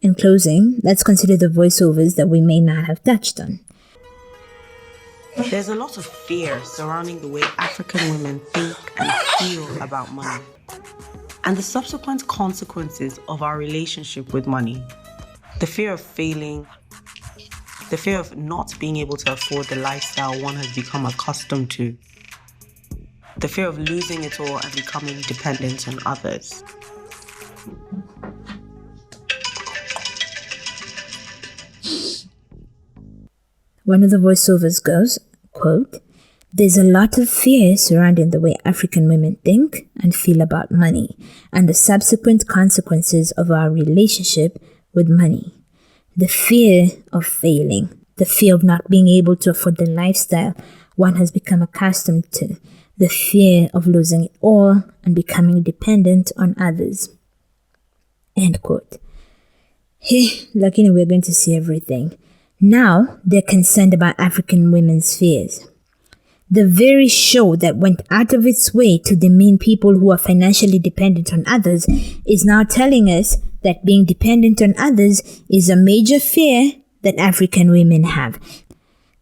in closing, let's consider the voiceovers that we may not have touched on. There's a lot of fear surrounding the way African women think and feel about money, and the subsequent consequences of our relationship with money. The fear of failing, the fear of not being able to afford the lifestyle one has become accustomed to, the fear of losing it all and becoming dependent on others. One of the voiceovers goes, quote, "There's a lot of fear surrounding the way African women think and feel about money and the subsequent consequences of our relationship with money. The fear of failing, the fear of not being able to afford the lifestyle one has become accustomed to, the fear of losing it all and becoming dependent on others." End quote. Hey, luckily we're going to see everything. Now they're concerned about African women's fears. The very show that went out of its way to demean people who are financially dependent on others is now telling us that being dependent on others is a major fear that African women have.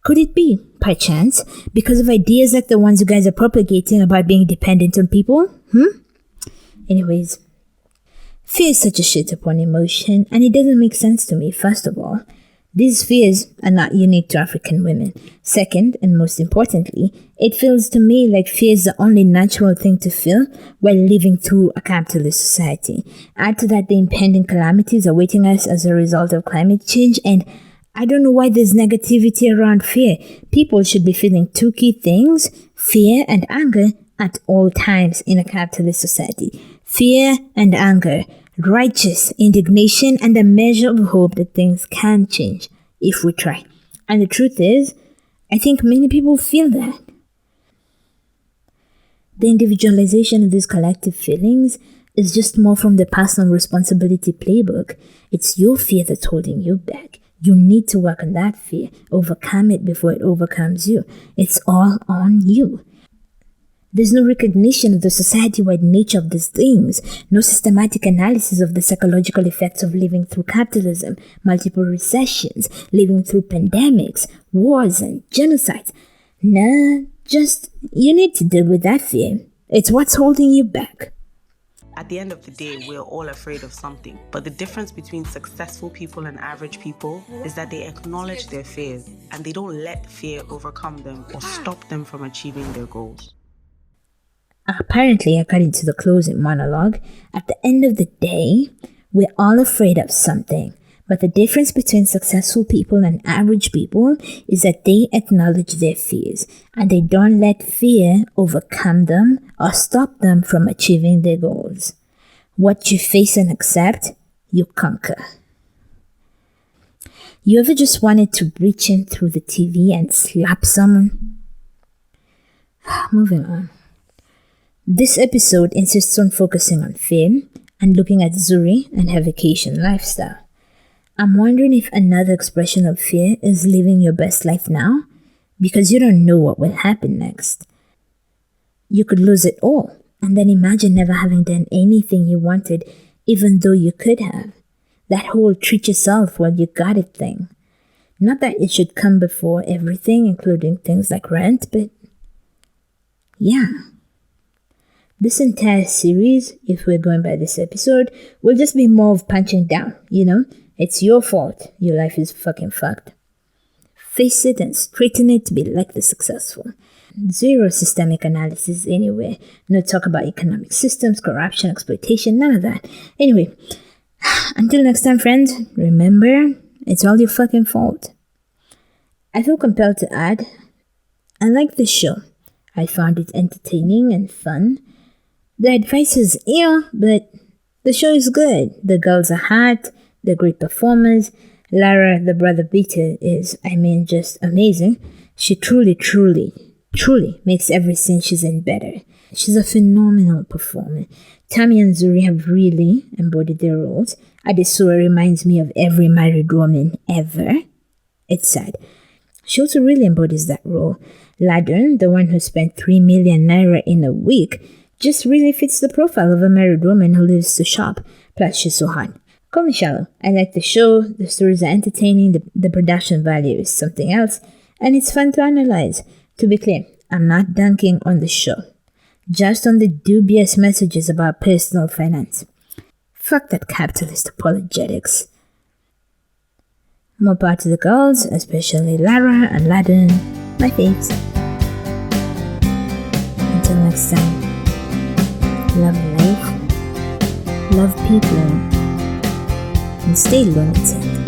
Could it be, perchance, because of ideas like the ones you guys are propagating about being dependent on people? Anyways, fear is such a shit upon emotion, and it doesn't make sense to me, first of all. These fears are not unique to African women. Second, and most importantly, it feels to me like fear is the only natural thing to feel while living through a capitalist society. Add to that the impending calamities awaiting us as a result of climate change, and I don't know why there's negativity around fear. People should be feeling two key things, fear and anger, at all times in a capitalist society. Fear and anger. Righteous indignation and a measure of hope that things can change if we try. And the truth is, I think many people feel that. The individualization of these collective feelings is just more from the personal responsibility playbook. It's your fear that's holding you back. You need to work on that fear, overcome it before it overcomes you. It's all on you. There's no recognition of the society-wide nature of these things, no systematic analysis of the psychological effects of living through capitalism, multiple recessions, living through pandemics, wars, and genocides. Nah, just, you need to deal with that fear. It's what's holding you back. At the end of the day, we're all afraid of something. But the difference between successful people and average people is that they acknowledge their fears and they don't let fear overcome them or stop them from achieving their goals. Apparently, according to the closing monologue, at the end of the day, we're all afraid of something. But the difference between successful people and average people is that they acknowledge their fears and they don't let fear overcome them or stop them from achieving their goals. What you face and accept, you conquer. You ever just wanted to reach in through the TV and slap someone? Moving on. This episode insists on focusing on fame and looking at Zuri and her vacation lifestyle. I'm wondering if another expression of fear is living your best life now because you don't know what will happen next. You could lose it all and then imagine never having done anything you wanted even though you could have. That whole treat yourself while you got it thing. Not that it should come before everything, including things like rent, but yeah. This entire series, if we're going by this episode, will just be more of punching down, you know? It's your fault. Your life is fucking fucked. Face it and straighten it to be like the successful. Zero systemic analysis anywhere. No talk about economic systems, corruption, exploitation, none of that. Anyway, until next time, friends, remember, it's all your fucking fault. I feel compelled to add, I like this show. I found it entertaining and fun. The advice is but the show is good. The girls are hot. They're great performers. Lara, the brother beater, is, just amazing. She truly makes every scene she's in better. She's a phenomenal performer. Tammy and Zuri have really embodied their roles. Adesua reminds me of every married woman ever. It's sad. She also really embodies that role. Ladon, the one who spent 3 million naira in a week, just really fits the profile of a married woman who lives to shop. Plus, she's so hot. Call me shallow. I like the show, the stories are entertaining, the production value is something else, and it's fun to analyze. To be clear, I'm not dunking on the show, just on the dubious messages about personal finance. Fuck that capitalist apologetics. More power to the girls, especially Lara and Laden, my faves. Until next time, love life, love people, and stay lunatic.